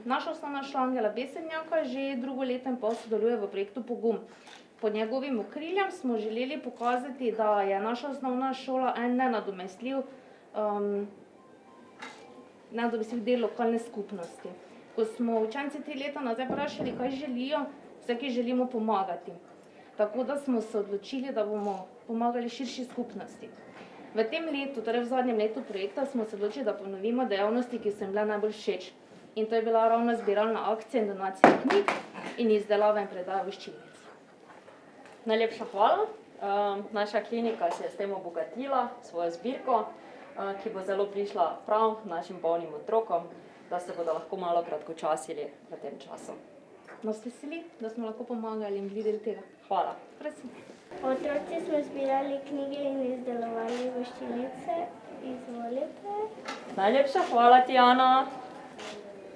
Naša osnovna šola Angela Besednjaka že drugo leto in pol sodeluje v projektu Pogum. Pod njegovim okriljem smo želeli pokazati, da je naša osnovna šola en nenadomestljiv del lokalne skupnosti. Ko smo učenci 3 leta nazaj vprašali, kaj želijo, vsaki želimo pomagati. Tako da smo se odločili, da bomo pomagali širši skupnosti. V tem letu, torej v zadnjem letu projekta, smo se odločili, da ponovimo dejavnosti, ki so jim bile najbolj všeč. In to je bila ravno zbiralna akcija in donacija knjig in izdelava in predaja voščilnic. Najlepša hvala. Naša klinika se je s tem obogatila svojo zbirko, ki bo zelo prišla prav našim bolnim otrokom, da se bodo lahko malo kratkočasili v tem času. Nas veseli, da smo lahko pomagali in bili del tega. Hvala. Prosim. Otroci smo zbirali knjige in izdelovali voščilnice. Izvolite. Najlepša hvala ti, Ana.